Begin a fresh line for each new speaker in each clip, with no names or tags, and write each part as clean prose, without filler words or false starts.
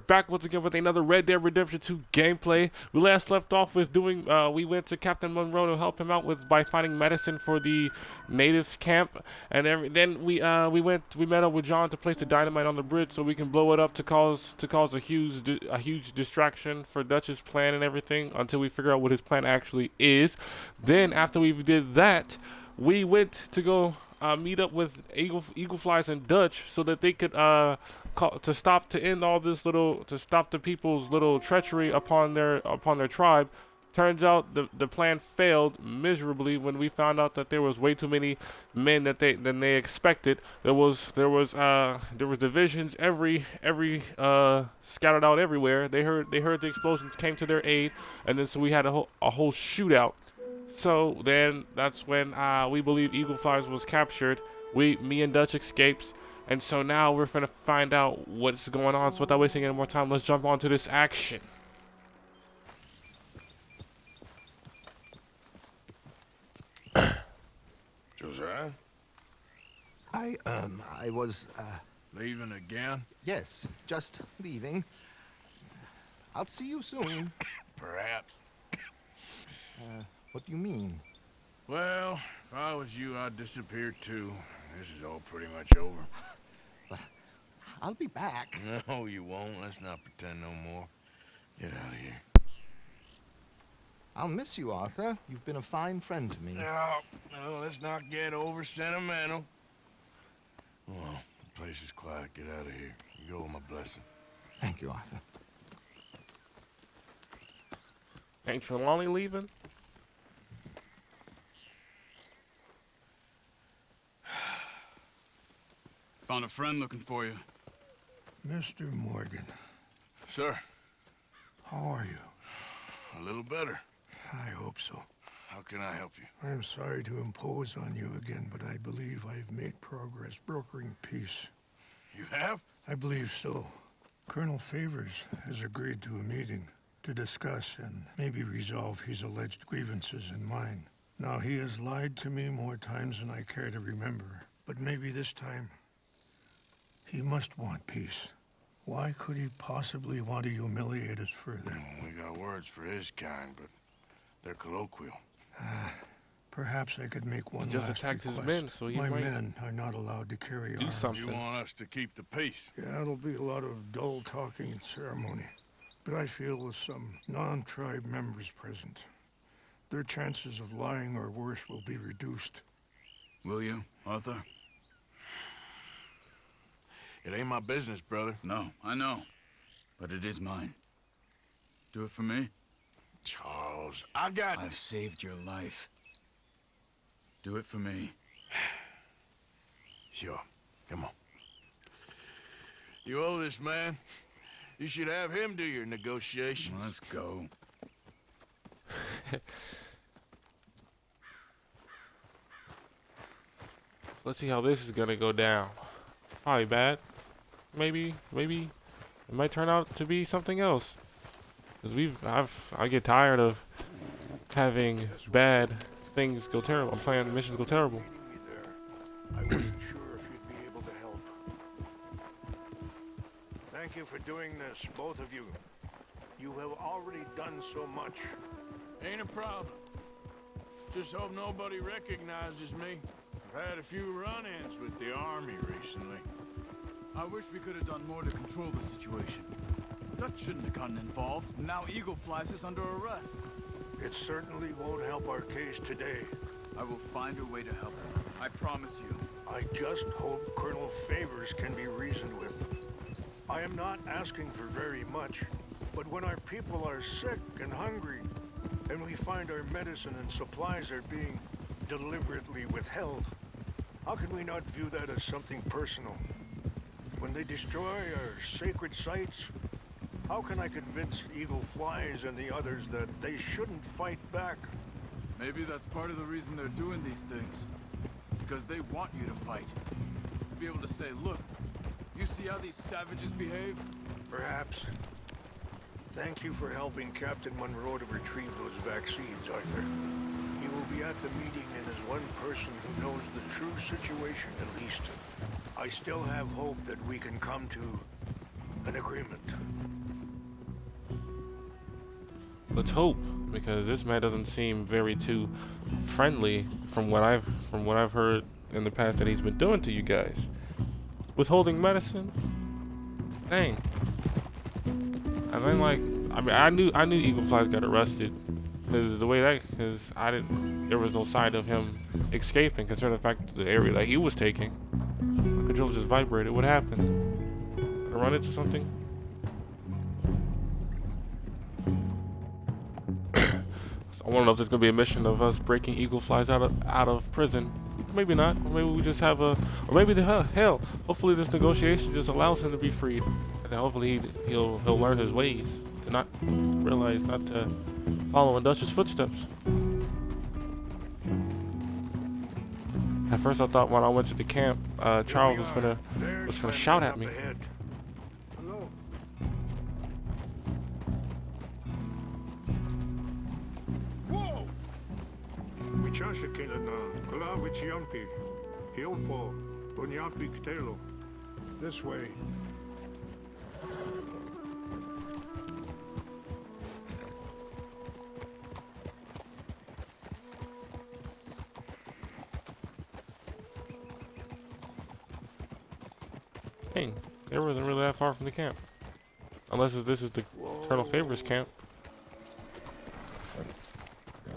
back once again with another Red Dead Redemption 2 gameplay. We last left off with we went to Captain Monroe to help him out with by finding medicine for the native camp, and then we met up with John to place the dynamite on the bridge so we can blow it up to cause a huge distraction for Dutch's plan and everything until we figure out what his plan actually is. Then after we did that, we went to go meet up with Eagle Flies and Dutch so that they could to end all this to stop the people's little treachery upon their tribe. Turns out the plan failed miserably when we found out that there was way too many men than they expected. There was divisions scattered out everywhere. They heard the explosions, came to their aid, and then so we had a whole shootout. So then that's when we believe Eagle Flies was captured. Me and Dutch escapes. And so now we're finna find out what's going on. So without wasting any more time, let's jump onto this action.
Josiah?
I was,
Leaving again?
yes, just leaving. I'll see you soon.
Perhaps.
What do you mean?
Well, if I was you, I'd disappear too. This is all pretty much over.
I'll be back.
No, you won't. Let's not pretend no more. Get out of here.
I'll miss you, Arthur. You've been a fine friend to me.
No, let's not get over sentimental. Well, the place is quiet. Get out of here. You go with my blessing.
Thank you, Arthur.
Ain't Trelawney leaving?
Found a friend looking for you.
Mr. Morgan,
Sir,
how are you?
a little better.
I hope so.
How can I help you?
I am sorry to impose on you again, but I believe I've made progress brokering peace.
You have?
I believe so. Colonel Favors has agreed to a meeting to discuss and maybe resolve his alleged grievances and mine. Now, he has lied to me more times than I care to remember, but maybe this time he must want peace. Why could he possibly want to humiliate us further?
We got words for his kind, but they're colloquial.
Perhaps I could make one
Just
last
attacked his
request.
men, so he
My
might
men are not allowed to carry
do
arms.
something.
You want us to keep the peace?
Yeah, it'll be a lot of dull talking and ceremony. But I feel with some non-tribe members present, their chances of lying or worse will be reduced.
Will you, Arthur?
It ain't my business, brother.
No, I know. But it is mine. Do it for me?
Charles, I got...
I've saved your life. Do it for me.
Sure. Come on. You owe this man. You should have him do your negotiations.
Let's go.
Let's see how this is gonna go down. Probably bad. Maybe it might turn out to be something else. Cause I get tired of having bad things go terrible. I'm playing missions go terrible.
I wasn't sure if you'd be able to help. Thank you for doing this, both of you. You have already done so much.
Ain't a problem. Just hope nobody recognizes me. I've had a few run-ins with the army recently.
I wish we could have done more to control the situation. Dutch shouldn't have gotten involved. Now Eagle Flies is under arrest.
It certainly won't help our case today.
I will find a way to help him. I promise you.
I just hope Colonel Favors can be reasoned with. I am not asking for very much, but when our people are sick and hungry, and we find our medicine and supplies are being deliberately withheld, how can we not view that as something personal? When they destroy our sacred sites, how can I convince Eagle Flies and the others that they shouldn't fight back?
Maybe that's part of the reason they're doing these things. Because they want you to fight. To be able to say, look, you see how these savages behave?
Perhaps. Thank you for helping Captain Monroe to retrieve those vaccines, Arthur. He will be at the meeting and is one person who knows the true situation at least. I still have hope that we can come to an agreement.
Let's hope, because this man doesn't seem very too friendly from what I've heard in the past that he's been doing to you guys. Withholding medicine? Dang. And then like, I mean, I knew Eagle Flies got arrested because there was no sign of him escaping, considering the fact that the area that he was taking. The controller just vibrated. What happened? Did I run into something? I want to know if there's gonna be a mission of us breaking Eagle Flies out of prison. Maybe not. Or maybe we just have or maybe hell. Hopefully this negotiation just allows him to be freed, and then hopefully he'll learn his ways to not to follow in Dutch's footsteps. At first I thought when I went to the camp, Charles was gonna shout at me.
Hello. Whoa! Michasha Kelana, Kalawich Yampi, Hilpo, Bunyampi Ktelo. This way.
Dang, they wasn't really that far from the camp. Unless this is the Colonel Favors camp.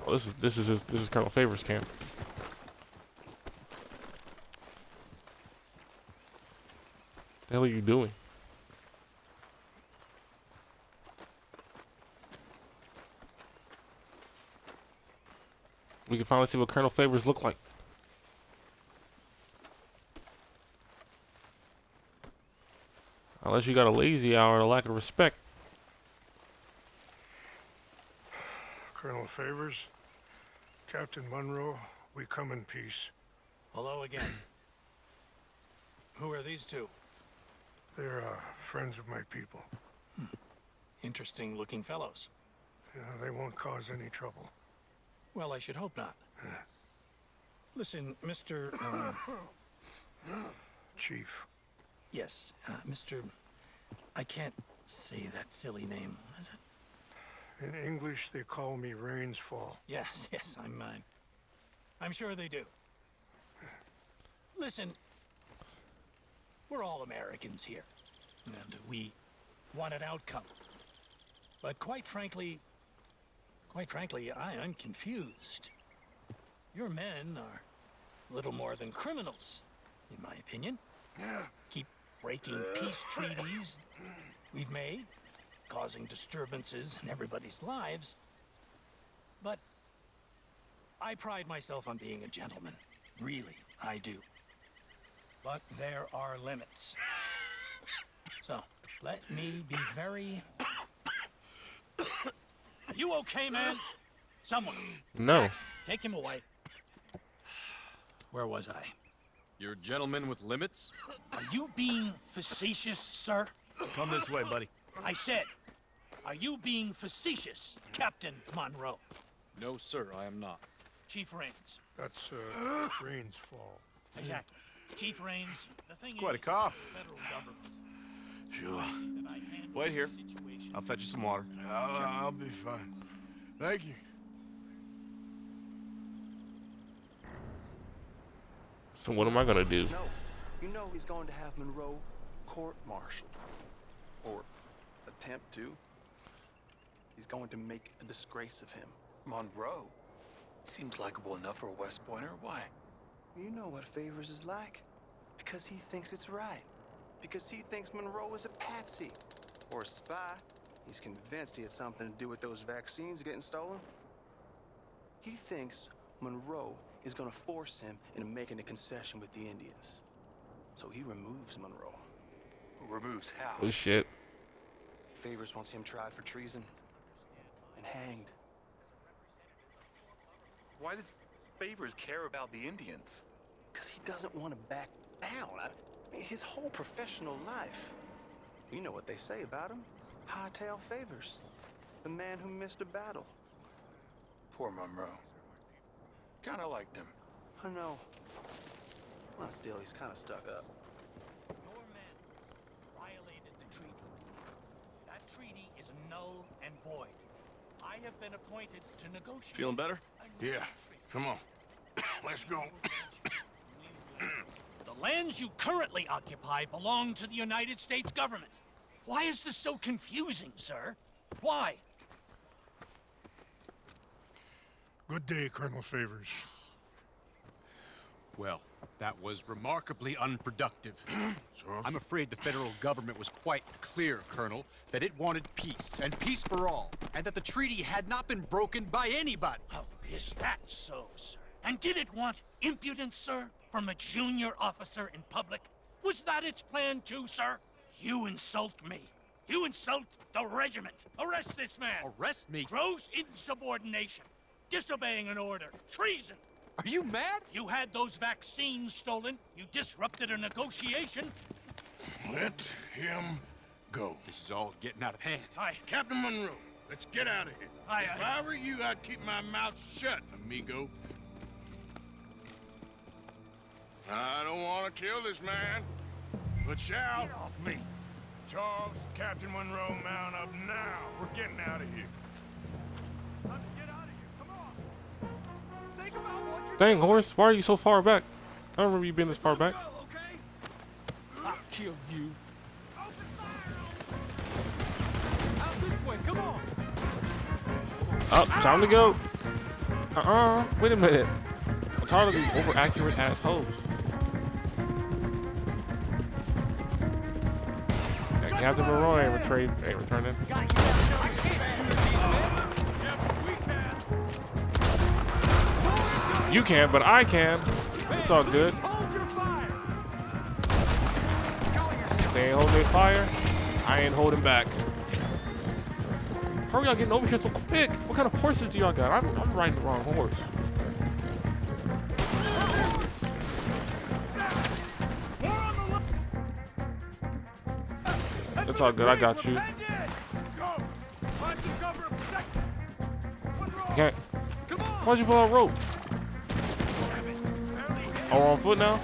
Oh, this is Colonel Favors camp. The hell are you doing? We can finally see what Colonel Favors look like. Unless you got a lazy hour and a lack of respect.
Colonel Favors, Captain Monroe, we come in peace.
Hello again. Who are these two?
They're friends of my people.
Interesting looking fellows.
Yeah, they won't cause any trouble.
Well, I should hope not. Listen, Mr.
Chief.
Yes, Mr. I can't say that silly name. Is it?
In English, they call me Rainsfall.
Yes, I'm sure they do. Listen, we're all Americans here, and we want an outcome. But quite frankly, I'm confused. Your men are little more than criminals, in my opinion. Keep breaking peace treaties we've made, causing disturbances in everybody's lives. But I pride myself on being a gentleman. Really, I do. But there are limits. So, let me be very... Are you okay, man? Someone.
No.
Jax, take him away. Where was I?
You're a gentleman with limits?
Are you being facetious, sir?
Come this way, buddy.
I said, are you being facetious, Captain Monroe?
No, sir, I am not.
Chief Rains.
That's Rainsfall.
Exactly. Chief Rains, the thing
Quite a
is,
cough.
the federal government.
Sure.
That I handle
Wait here.
the situation.
I'll fetch you some water.
I'll be fine. Thank you.
So what am I gonna do?
No, you know he's going to have Monroe court-martialed. Or attempt to. He's going to make a disgrace of him.
Monroe? Seems likable enough for a West Pointer. Why?
You know what Favors is like. Because he thinks it's right. Because he thinks Monroe is a patsy. Or a spy. He's convinced he had something to do with those vaccines getting stolen. He thinks Monroe is gonna force him into making a concession with the Indians. So he removes Monroe.
Removes how?
Oh shit.
Favors wants him tried for treason and hanged.
Why does Favors care about the Indians?
Because he doesn't want to back down. I mean, his whole professional life. You know what they say about him. Hightail Favors. The man who missed a battle.
Poor Monroe. Kinda liked him.
I know. Well, still, he's kind of stuck up.
Your men violated the treaty. That treaty is null and void. I have been appointed to negotiate.
Feeling better? Yeah. Come on. Let's go.
The lands you currently occupy belong to the United States government. Why is this so confusing, sir? Why?
Good day, Colonel Favors.
Well, that was remarkably unproductive. I'm afraid the federal government was quite clear, Colonel, that it wanted peace, and peace for all, and that the treaty had not been broken by anybody.
Oh, is that so, sir? And did it want impudence, sir, from a junior officer in public? Was that its plan too, sir? You insult me. You insult the regiment. Arrest this man.
Arrest me?
Gross insubordination. Disobeying an order. Treason.
Are you mad?
You had those vaccines stolen. You disrupted a negotiation.
Let him go.
This is all getting out of hand.
Captain Monroe, let's get out of here. If I were you, I'd keep my mouth shut, amigo. I don't want to kill this man, but shall.
Get off me.
Charles, Captain Monroe, mount up now. We're getting out of here. Let's get out of here. Come on. Think about what you're
Dang, horse, why are you so far back? I don't remember you being this far back.
okay?
I'll kill you.
Open fire
Out this way. Come on.
Up, time to go. Wait a minute. I'm tired of these over-accurate assholes. And Captain Monroe ain't returning. You can, but I can. It's all good. They ain't holding their fire. I ain't holding back. How are y'all getting over here so quick? What kind of horses do y'all got? I'm riding the wrong horse. It's all good. I got you. Okay. Why'd you pull out rope? Oh, we're on foot now?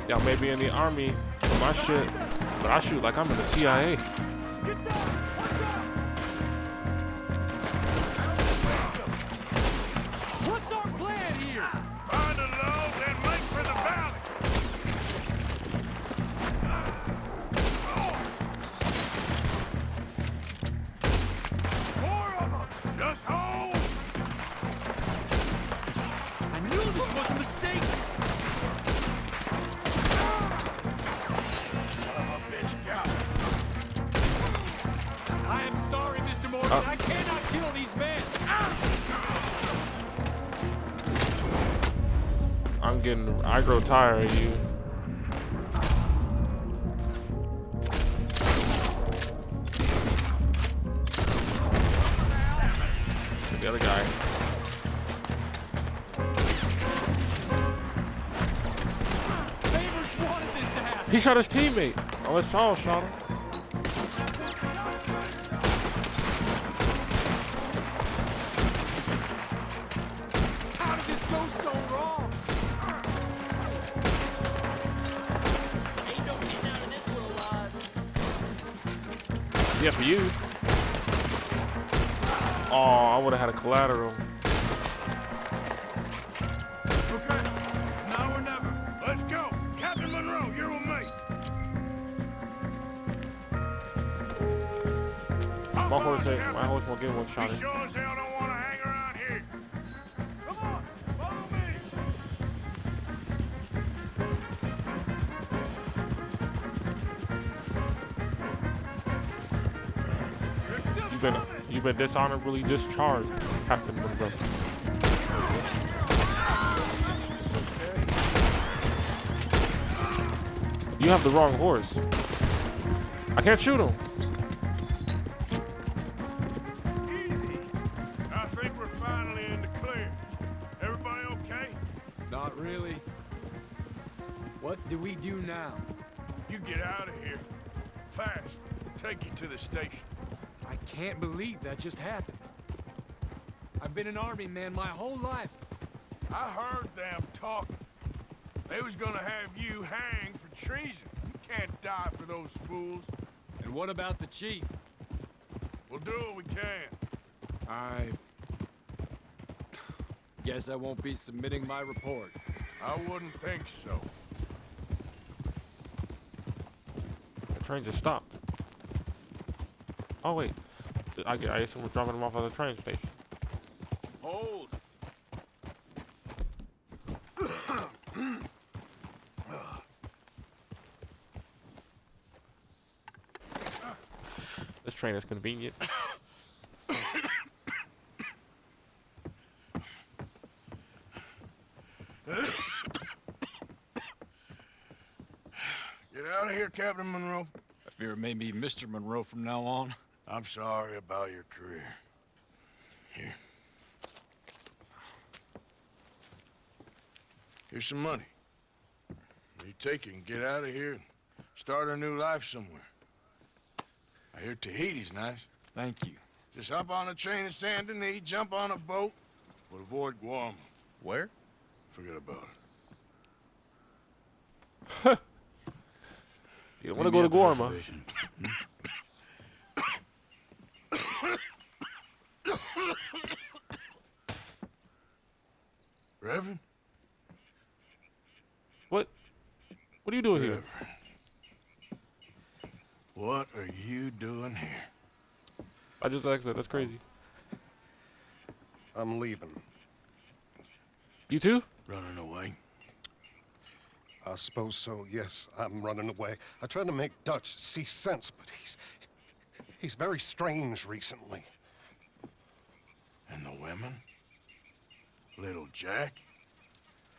Y'all may be in the army for my shit, but I shoot like I'm in the CIA.
What's our plan here?
Find a load and make for the valley. More of them. Just hold.
I knew this was a mistake. I am sorry, Mr. Morgan. I cannot kill these men.
I grow tired of you. The other guy.
Favors wanted this to happen.
He shot his teammate. Unless Charles shot him.
How did this go so wrong? Ain't no getting out of this one alive.
Yeah, for you. Oh, I would have had a collateral.
Okay, it's now or never. Let's go. Captain Monroe, you're with me.
My horse won't get one
We
shot in.
sure as hell don't want to hang around here. Come on, follow me.
You've been dishonorably discharged, Captain Monroe. You have the wrong horse. I can't shoot him.
Easy. I think we're finally in the clear. Everybody okay?
Not really. What do we do now?
You get out of here. Fast. Take you to the station.
I can't believe that just happened. I've been an army man my whole life.
I heard them talking. They was gonna have you hanged for treason. You can't die for those fools.
And what about the chief?
We'll do what we can.
I guess I won't be submitting my report.
I wouldn't think so.
The train just stopped. Oh wait, I assume we're dropping them off at the train station.
Hold.
This train is convenient.
Get out of here, Captain Monroe.
I fear it may be Mr. Monroe from now on.
I'm sorry about your career. Here. Here's some money. You take it and get out of here and start a new life somewhere. I hear Tahiti's nice.
Thank you.
Just hop on a train to Saint Denis, jump on a boat, but avoid Guam.
Where?
Forget about it.
You don't want to go to Guarma.
Reverend?
What? What are you doing here?
Reverend. What are you doing here?
I just exited. That's crazy.
I'm leaving.
You too?
Running away?
I suppose so, yes. I'm running away. I tried to make Dutch see sense, but he's very strange recently.
And the women? Little Jack?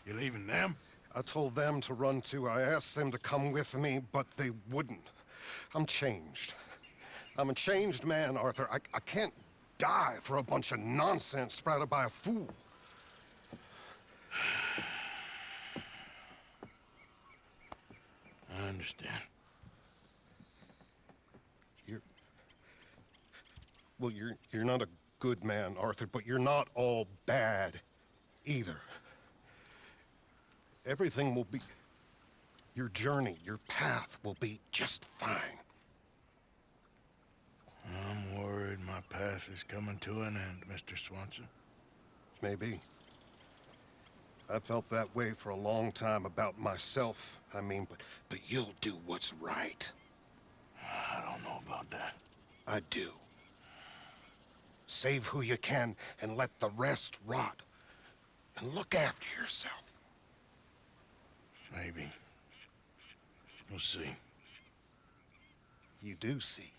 You leaving them?
I told them to run too. I asked them to come with me, but they wouldn't. I'm changed. I'm a changed man, Arthur. I can't die for a bunch of nonsense sprouted by a fool.
I understand.
You're not a good man, Arthur, but you're not all bad either. Everything will be... Your journey, your path will be just fine.
I'm worried my path is coming to an end, Mr. Swanson.
Maybe. I felt that way for a long time about myself, I mean, but you'll do what's right.
I don't know about that.
I do. Save who you can and let the rest rot. And look after yourself.
Maybe. We'll see.
You do see.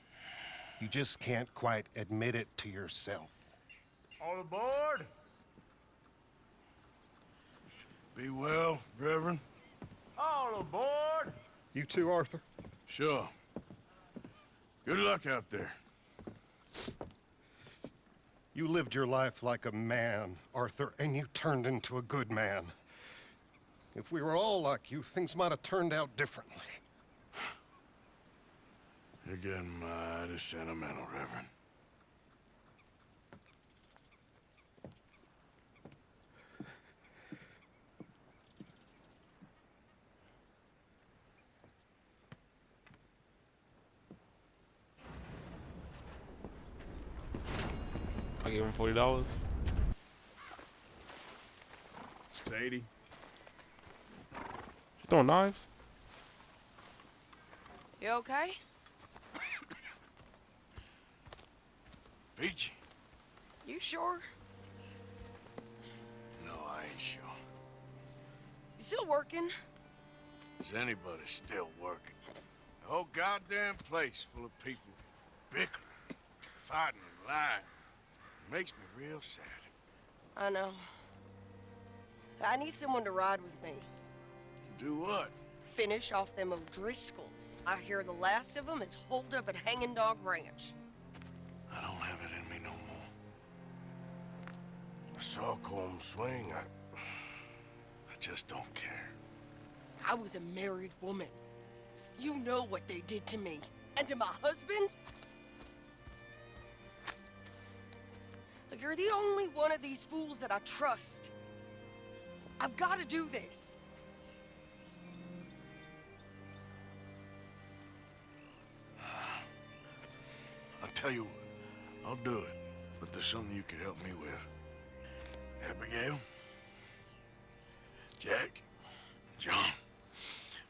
You just can't quite admit it to yourself.
All aboard! Be well, Reverend. All aboard!
You too, Arthur?
Sure. Good luck out there.
You lived your life like a man, Arthur, and you turned into a good man. If we were all like you, things might have turned out differently.
You're getting mighty sentimental, Reverend.
I gave him $40.
Sadie?
She's throwing knives?
You okay?
Peachy?
You sure?
No, I ain't sure.
You still working?
Is anybody still working? The whole goddamn place full of people bickering, fighting and lying. It makes me real sad.
I know. I need someone to ride with me.
Do what?
Finish off them O'Driscolls. I hear the last of them is holed up at Hanging Dog Ranch.
I don't have it in me no more. I saw Colm swing. I just don't care.
I was a married woman. You know what they did to me. And to my husband? You're the only one of these fools that I trust. I've got to do this.
I'll tell you what, I'll do it. But there's something you could help me with. Abigail, Jack, John,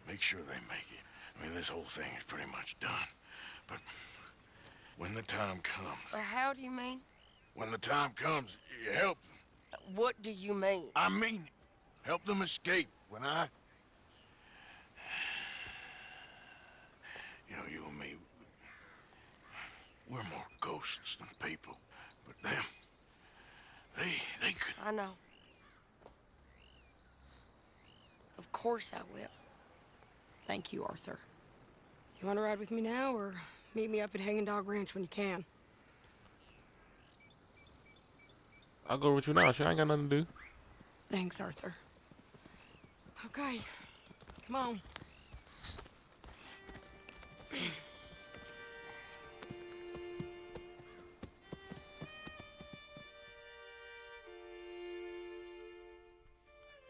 make sure they make it. I mean, this whole thing is pretty much done. But when the time comes...
How do you mean?
When the time comes, you help them.
What do you mean?
I mean it. Help them escape. When I... You know, you and me, we're more ghosts than people. But them, they could...
I know. Of course I will. Thank you, Arthur. You want to ride with me now, or meet me up at Hanging Dog Ranch when you can?
I'll go with you now. Shit, I ain't got nothing to do.
Thanks, Arthur. Okay, come on.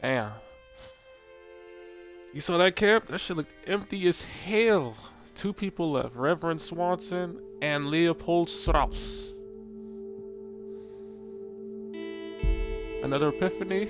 Damn. You saw that camp? That shit looked empty as hell. 2 people left. Reverend Swanson and Leopold Strauss. Another epiphany?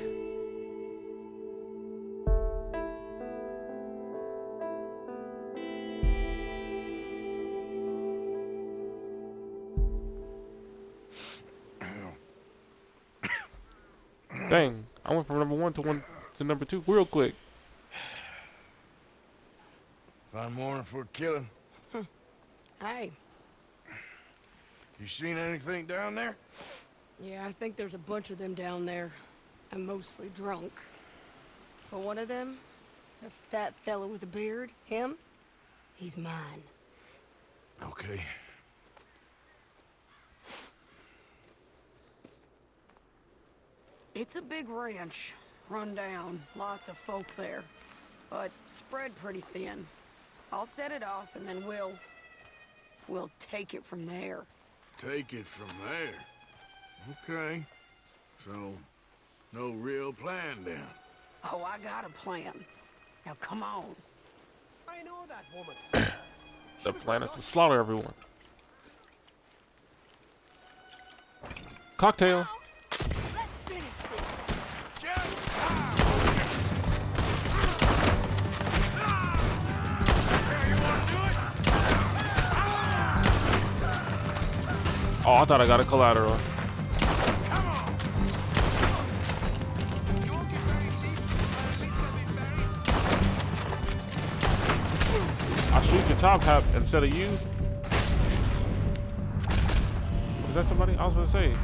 Dang, I went from number 1 to number 2 real quick.
Fine morning for a killing.
Hey.
You seen anything down there?
Yeah, I think there's a bunch of them down there. I'm mostly drunk. But one of them is a fat fella with a beard. Him? He's mine.
Okay.
It's a big ranch. Run down. Lots of folk there. But spread pretty thin. I'll set it off and then we'll take it from there.
Take it from there. Okay. So, no real plan then.
Oh, I got a plan. Now come on.
I know that woman.
The plan is to slaughter everyone. Cocktail.
Let's finish this.
Just time! That's how you want to do it?
Oh, I thought I got a collateral.
Come on! You won't get very deep.
I shoot your top hat instead of you. Is that somebody? I was gonna say.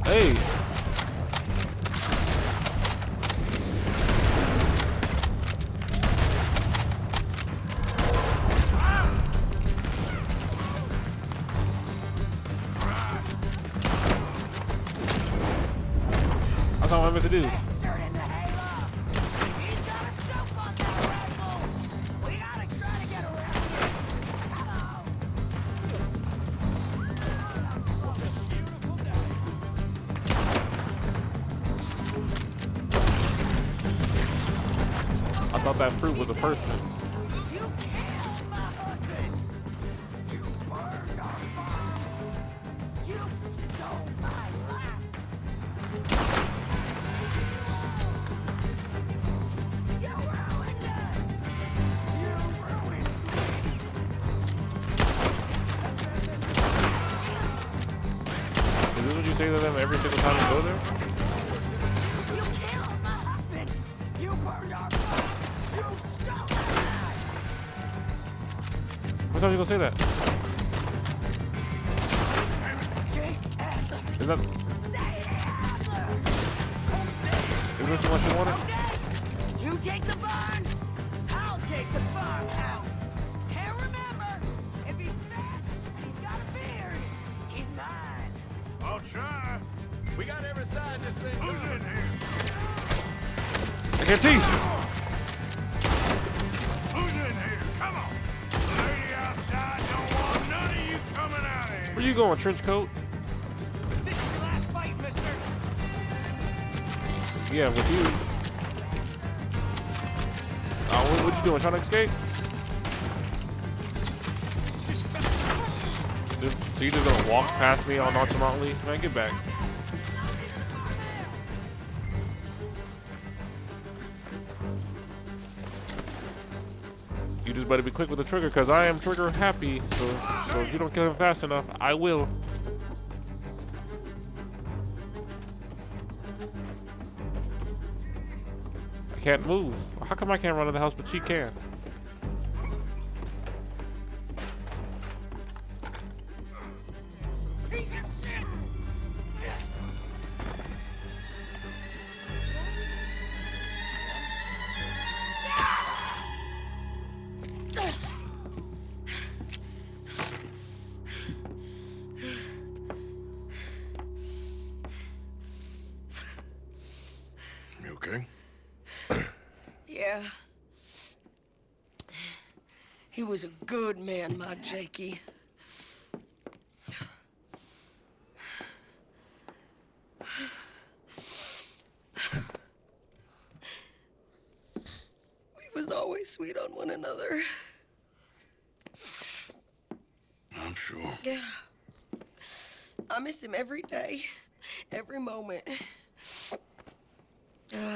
Hey. That's all I meant to do. I thought that fruit was a person.
You killed my husband! You burned our farm! You stole my life! You ruined us! You ruined me!
Is this what you say to them every single time you go there?
You killed my husband! You burned our farm! You stole my life!
What time you gonna say that?
Jake Adler!
Is that?
Say Adler!
Is this what you wanted?
Okay, you take the barn, I'll take the farmhouse. And remember, if he's fat and he's got a beard, he's mine.
I'll try.
We got every side this thing.
Who's in here?
I can't see.
Who's in here? Come on. The lady outside don't want none of you coming out of here.
Where you going, trench coat?
This is your last fight, mister.
Yeah, with you. What you doing? Trying to escape? So you just gonna walk past me all nonchalantly? Man, get back. You just better be quick with the trigger, cause I am trigger happy. So if you don't kill him fast enough, I will. I can't move. How come I can't run in the house, but she can?
You okay?
Yeah. He was a good man, my Jakey. We was always sweet on one another.
I'm sure.
Yeah. I miss him every day, every moment.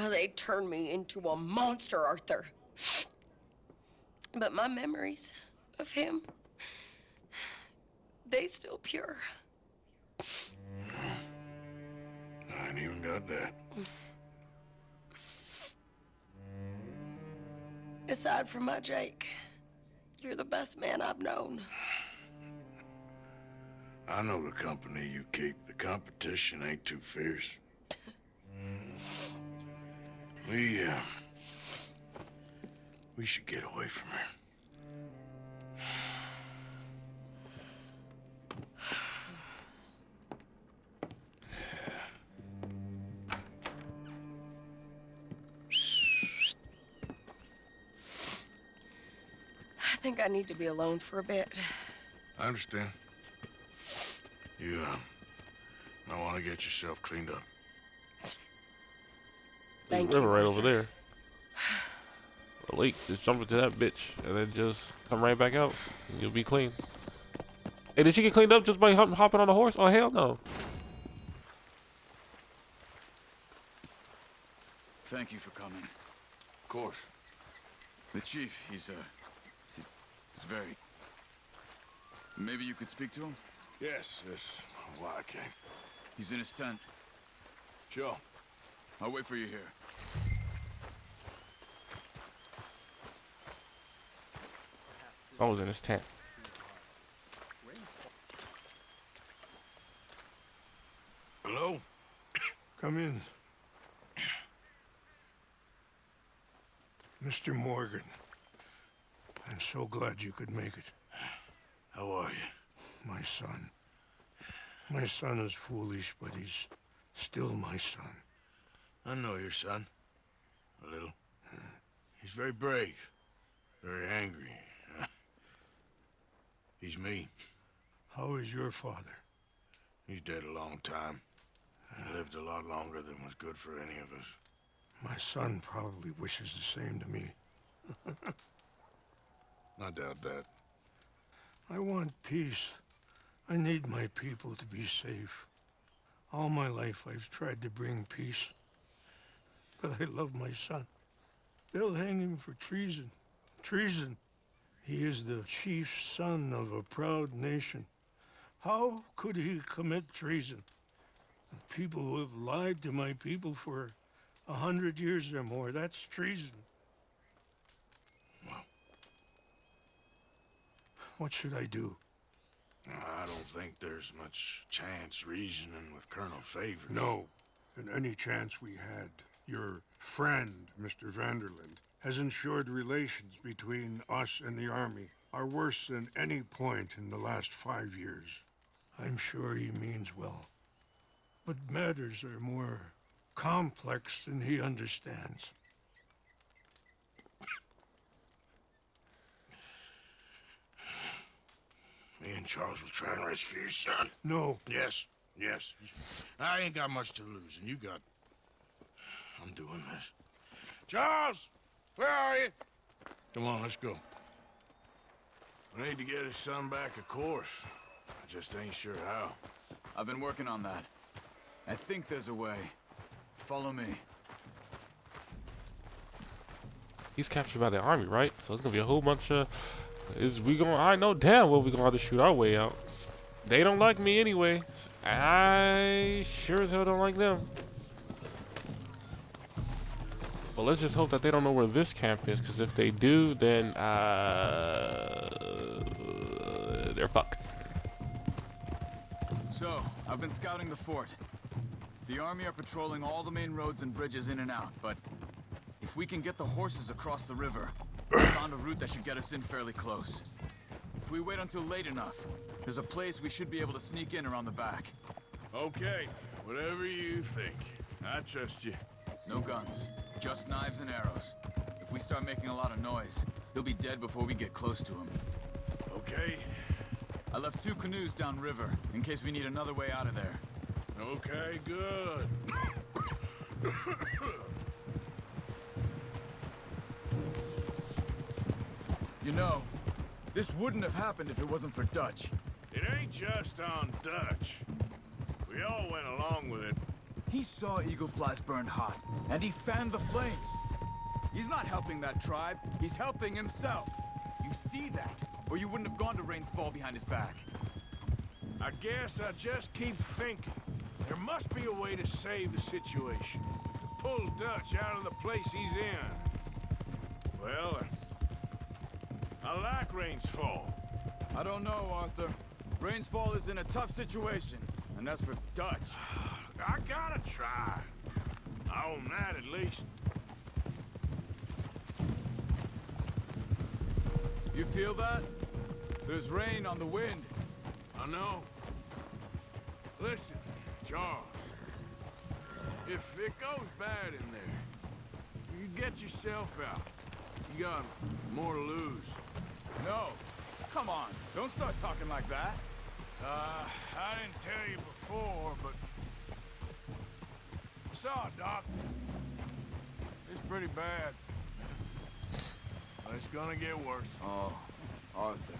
They turned me into a monster, Arthur. But my memories of him, they still pure.
I ain't even got that.
Aside from my Jake, you're the best man I've known.
I know the company you keep. The competition ain't too fierce. We should get away from her.
I think I need to be alone for a bit.
I understand. You, might want to get yourself cleaned up.
There's
Thank
a river
you,
right
Arthur.
over there. A lake. Just jump into that bitch and then just come right back out. And you'll be clean. Hey, did she get cleaned up just by hopping on a horse? Oh, hell no.
Thank you for coming. Of course. The chief, he's very... Maybe you could speak to him?
Yes, that's why I came.
He's in his tent.
Sure.
I'll wait for you here.
I was in his tent.
Hello? Come in. Mr. Morgan, I'm so glad you could make it. How are you? My son. My son is foolish, but he's still my son. I know your son. A little. He's very brave. Very angry. He's me. How is your father? He's dead a long time. He lived a lot longer than was good for any of us. My son probably wishes the same to me. I doubt that. I want peace. I need my people to be safe. All my life I've tried to bring peace. But I love my son. They'll hang him for treason. Treason. He is the chief son of a proud nation. How could he commit treason? People who have lied to my people for 100 years or more, that's treason. Well, what should I do? I don't think there's much chance reasoning with Colonel Favors. No. And any chance we had, your friend, Mr. Vanderland, has ensured relations between us and the Army are worse than any point in the last 5 years. I'm sure he means well. But matters are more complex than he understands.
Me and Charles will try and rescue your son.
No.
Yes, yes. I ain't got much to lose, and you got... I'm doing this. Charles! Where are you? Come on, let's go. We need to get his son back, of course. I just ain't sure how.
I've been working on that. I think there's a way. Follow me.
He's captured by the army, right? So it's gonna be a whole bunch of... I know damn well we're gonna have to shoot our way out. They don't like me anyway. I sure as hell don't like them. Well, let's just hope that they don't know where this camp is, because if they do, then they're fucked.
So, I've been scouting the fort. The army are patrolling all the main roads and bridges in and out, but if we can get the horses across the river, I found a route that should get us in fairly close. If we wait until late enough, there's a place we should be able to sneak in around the back.
Okay, whatever you think. I trust you.
No guns, just knives and arrows. If we start making a lot of noise, he'll be dead before we get close to him.
Okay,
I left 2 canoes downriver, in case we need another way out of there.
okay, good.
You know, this wouldn't have happened if it wasn't for Dutch.
It ain't just on Dutch. We all went along with it.
He saw eagle flies burned hot, and he fanned the flames. He's not helping that tribe, he's helping himself. You see that, or you wouldn't have gone to Rains Fall behind his back.
I guess I just keep thinking. There must be a way to save the situation. To pull Dutch out of the place he's in. Well, I like Rains Fall.
I don't know, Arthur. Rains Fall is in a tough situation, and as for Dutch...
I gotta try. I own that at least.
You feel that? There's rain on the wind.
I know. Listen, Charles. If it goes bad in there, you get yourself out. You got more to lose.
No. Come on, don't start talking like that.
I didn't tell you before, but... I saw a doctor. It's pretty bad. But it's gonna get worse.
Oh, Arthur.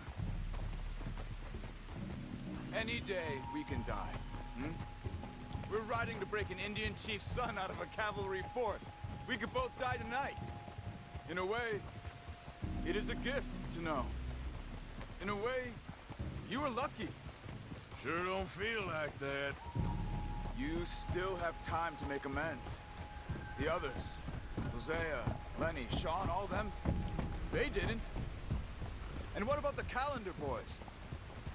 Any day we can die, hmm? We're riding to break an Indian chief's son out of a cavalry fort. We could both die tonight. In a way, it is a gift to know. In a way, you were lucky.
Sure don't feel like that.
You still have time to make amends. The others, Hosea, Lenny, Sean, all them, they didn't. And what about the Calendar boys?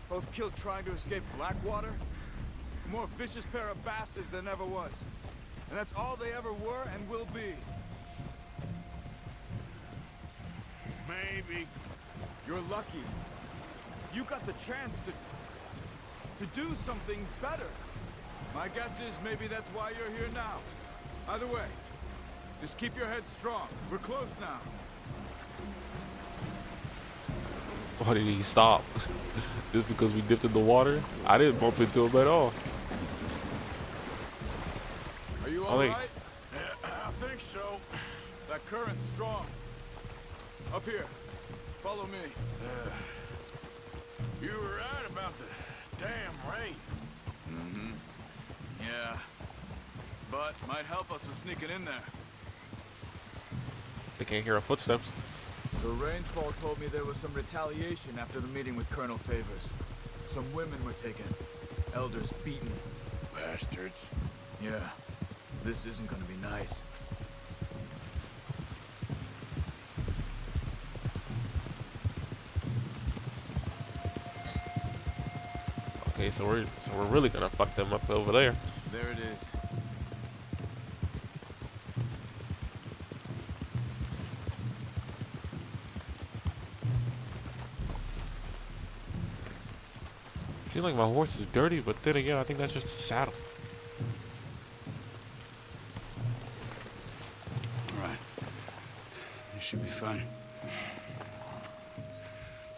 Both killed trying to escape Blackwater? A more vicious pair of bastards than ever was. And that's all they ever were and will be.
Maybe.
You're lucky. You got the chance to do something better. My guess is maybe that's why you're here now. Either way, just keep your head strong. We're close now.
Why did he stop? Just because we dipped in the water? I didn't bump into him at all.
Are you
I think-
alright?
I think so.
That current's strong. Up here. Follow me.
You were right about the damn rain.
Yeah. But might help us with sneaking in there.
They can't hear our footsteps.
The Rainsfall told me there was some retaliation after the meeting with Colonel Favors. Some women were taken. Elders beaten.
Bastards.
Yeah. This isn't gonna be nice.
Okay, so we're really gonna fuck them up over there.
There it is.
Seems like my horse is dirty, but then again, I think that's just a saddle.
All right. This should be fun.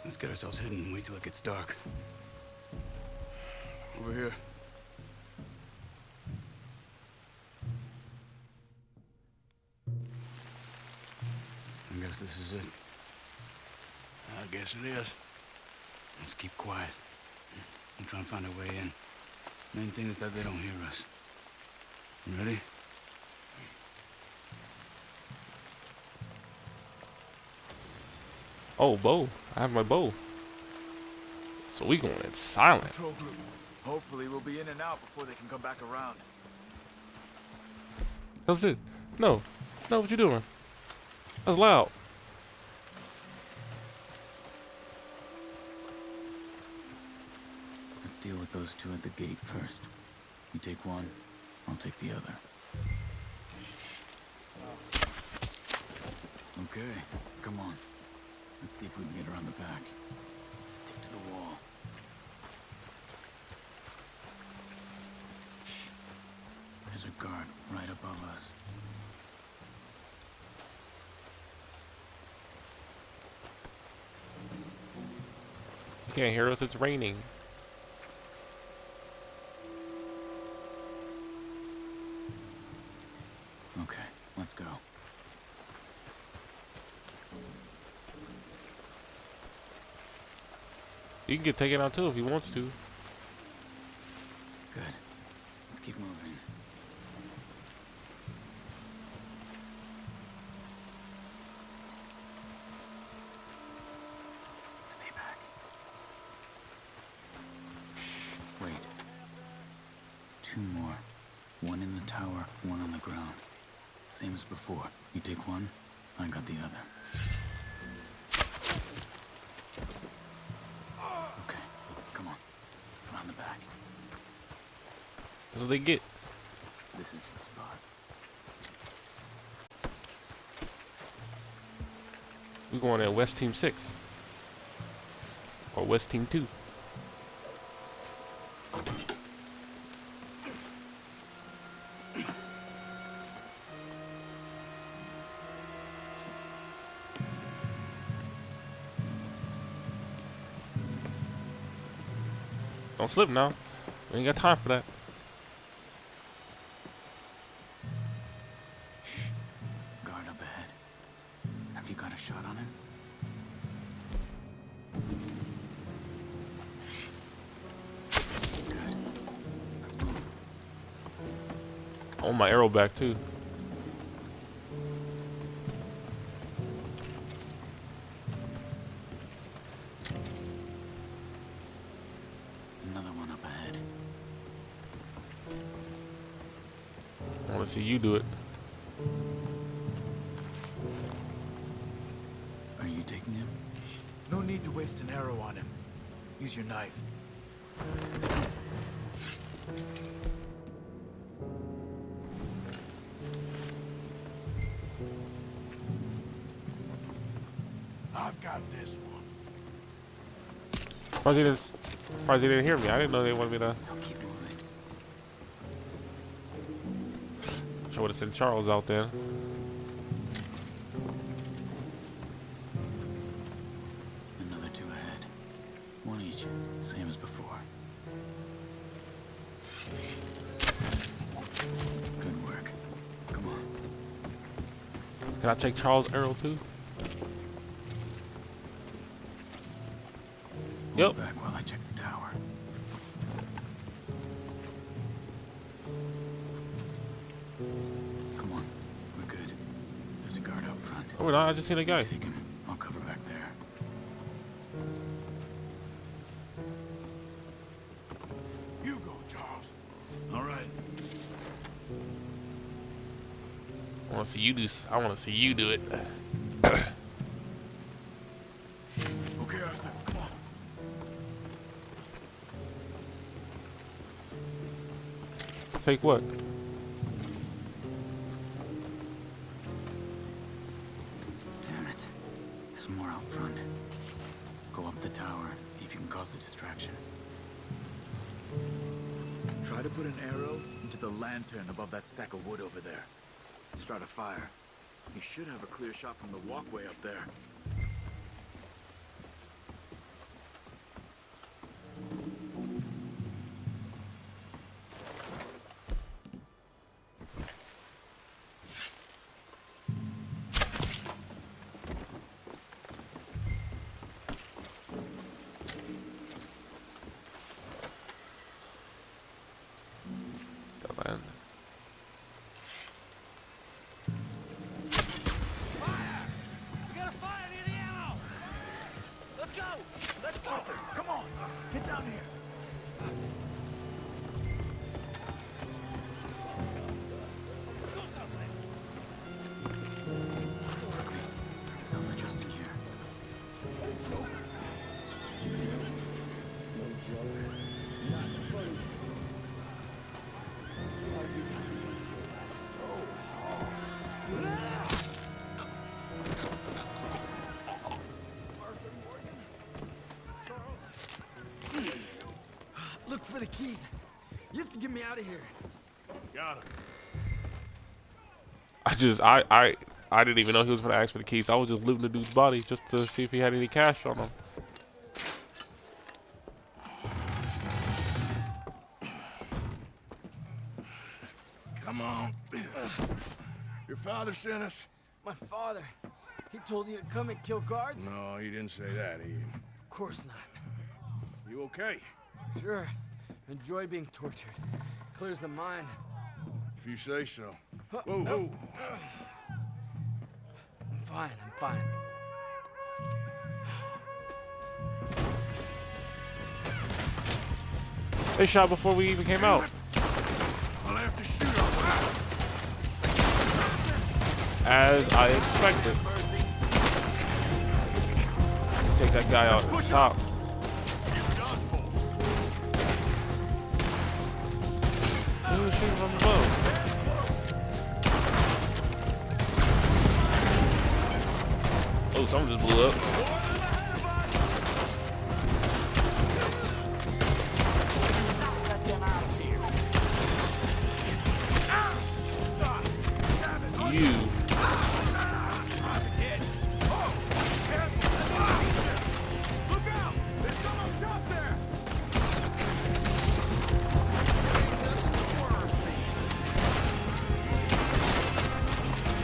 Let's get ourselves hidden and wait till it gets dark.
Over here.
I guess this is it.
I guess it is.
Let's keep quiet. We'll try and find a way in. Main thing is that they don't hear us. You ready?
Oh, bow. I have my bow. So we going in silent.
Patrol group. Hopefully we'll be in and out before they can come back around.
How's this? No. No, what you doing? That's loud.
Let's deal with those two at the gate first. You take one, I'll take the other. Okay, come on. Let's see if we can get around the back. Stick to the wall. Shh. There's a guard right above us.
You can't hear us, it's raining.
Okay, let's go.
You can get taken out too if he wants to.
Good. Let's keep moving. Stay back. Shh, wait. Two more. One in the tower, one on the ground. Same as before. You take one, I got the other. Okay, come on. Around the back.
That's what they get.
This is the spot.
We going at West Team 6. Or West Team 2. Don't slip now. We ain't got time for that.
Shh. Guard up ahead. Have you got a shot on him? Good. Let's move.
I want my arrow back too.
Another one up ahead.
I want to see you do it.
Are you taking him?
No need to waste an arrow on him. Use your knife.
I've got this one.
Surprised he didn't hear me. I didn't know they wanted me to.
Now keep moving.
I would have sent Charles out there.
Another two ahead. One each, same as before. Good work. Come on.
Can I take Charles' arrow too?
Hold
Yep.
back while I check the tower. Come on. We're good. There's a guard out front.
Oh, no, I just seen a guy.
Take him. I'll cover back there.
You go, Charles. All right.
I want to see you do. I want to see you do it.
Okay, Arthur, come on.
Take what?
Damn it. There's more out front. Go up the tower and see if you can cause a distraction.
Try to put an arrow into the lantern above that stack of wood over there. Start a fire. You should have a clear shot from the walkway up there. down here.
Quickly. The cells are just in here.
Look for the keys. You have to get me out of here.
Got him.
I didn't even know he was gonna ask for the keys. I was just looting the dude's body just to see if he had any cash on him.
Come on. Your father sent us?
My father. He told you to come and kill guards?
No, he didn't say that, Ian.
Of course not.
You okay?
Sure. Enjoy being tortured. Clears the mind.
If you say so. Whoa, whoa.
I'm fine. I'm fine.
They shot before we even came out.
I'll have to shoot him.
As I expected. Take that guy out the top. Who was shooting from the boat? Oh, someone just blew up. You.
Look out! There's some up top there!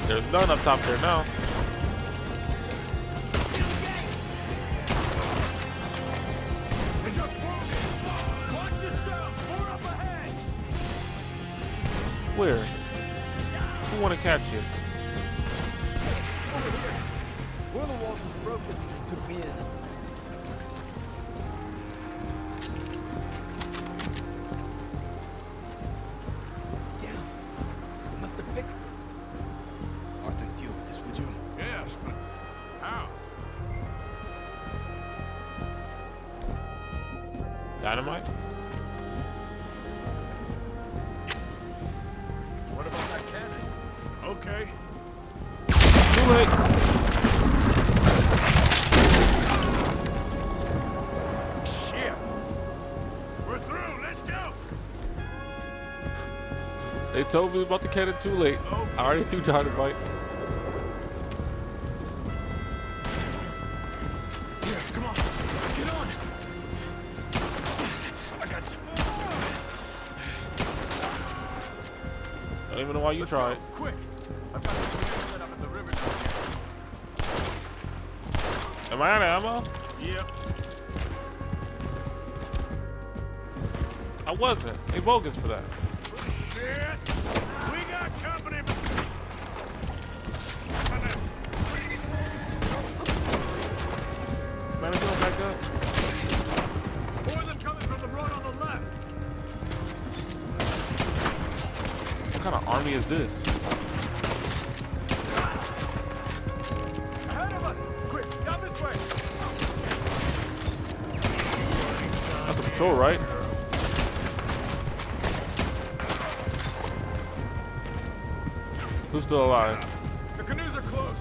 There's none up top there now.
They just wounded! Watch yourselves! More up ahead!
Where? Who want to catch you?
Over here. One of the walls was broken. They took me in. Damn. They must have fixed it.
Arthur, deal with this, would you?
Yes, but how?
Dynamite?
What about that cannon?
Okay.
Too late.
Shit. We're through. Let's go.
They told me about the cannon too late. I already threw dynamite.
Here, come on. Get on. I got you.
I don't even know why you tried.
Quick. I've got the set up in the river down here.
Am I out of ammo?
Yep.
I wasn't. They bogus for that.
Shit. We got company. On this.
Man, it's going back up.
More of them coming from the road on the left.
What kind of army is this?
Ahead of us. Quick, down this way.
That's a patrol, right? Who's still alive?
The canoes are close.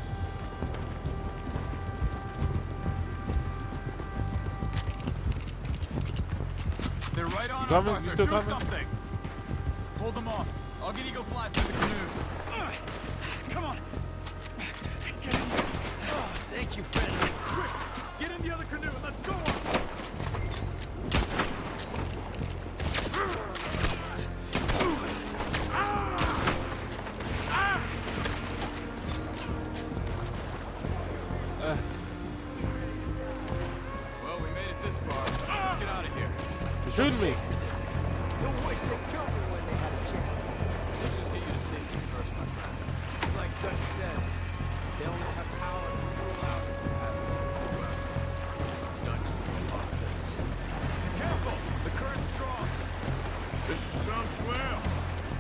They're right on us,
coming?
Arthur.
You still
Do
coming?
something. Hold them off. I'll get Eagle Flies to the canoes. Come on. Get in here.
Oh, thank you, friend.
Quick, get in the other canoe and let's go on. Well, we made it this far. Let's get out of here.
You're shooting me.
Don't wish they killed me when they had a chance.
Let's just get you to safety first, my friend.
It's like Dutch said. They only have power when you're allowed to have it.
Dutch. Careful!
swell.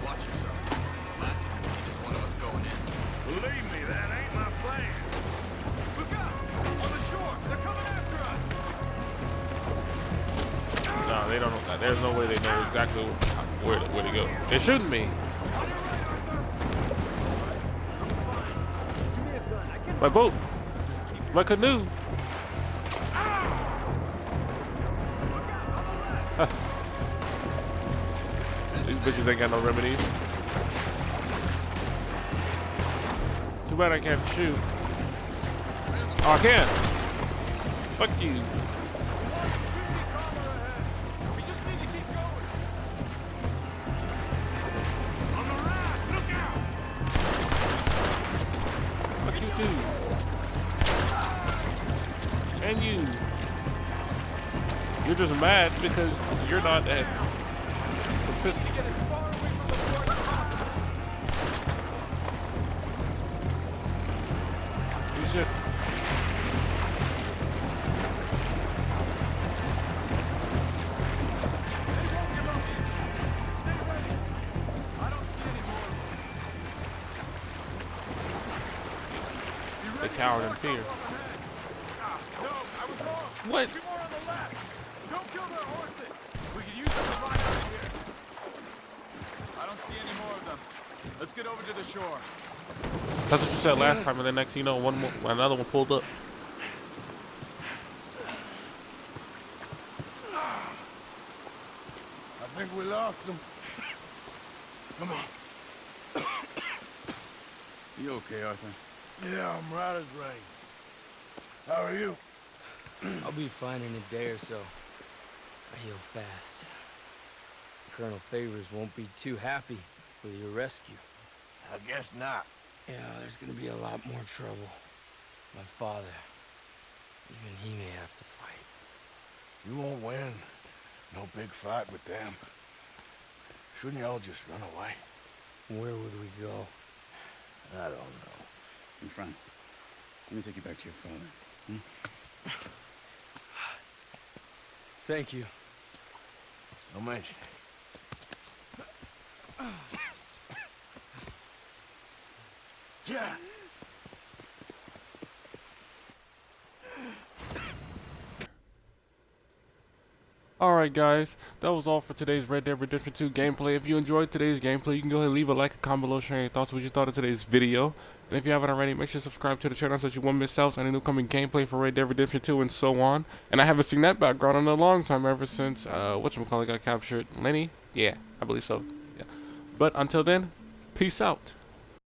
Watch yourself. Last time he was one of us going in.
Believe me, that ain't my plan.
Look out! On the shore! They're coming after us!
No, they don't know that. There's no way they know exactly where to go. They're shooting me. My boat. My canoe. Huh. These bitches ain't got no remedies. Too bad I can't shoot. Oh, I can. Fuck you.
We just need to keep going.
On the right, look out!
Fuck you too. And you. You're just mad because you're not at the pistol.
Get as far away from the port as possible.
You should.
They won't give up easy. Stay ready. I don't see any more of them. Be
They
ready for
cowered in
more
fear.
trouble up ahead. No, I was wrong.
What?
Two more on the left. Don't kill their horses. We could use them to ride out of here. I don't see any more of them. Let's get over to the shore.
That's what you said last time, and then next thing you know, another one pulled up.
I think we lost them. Come on.
You okay, Arthur?
Yeah, I'm right as rain. How are you?
I'll be fine in a day or so. I heal fast. Colonel Favors won't be too happy with your rescue.
I guess not.
Yeah, there's gonna be a lot more trouble. My father, even he may have to fight.
You won't win. No big fight with them. Shouldn't y'all just run away?
Where would we go?
I don't know.
My friend, let me take you back to your father.
Thank you.
Don't mention it. Yeah.
Alright guys, that was all for today's Red Dead Redemption 2 gameplay. If you enjoyed today's gameplay, you can go ahead and leave a like and comment below sharing your thoughts, what you thought of today's video. And if you haven't already, make sure to subscribe to the channel so that you won't miss out on any new coming gameplay for Red Dead Redemption 2 and so on. And I haven't seen that background in a long time, ever since, whatchamacallit got captured. Lenny? Yeah, I believe so. Yeah. But until then, peace out.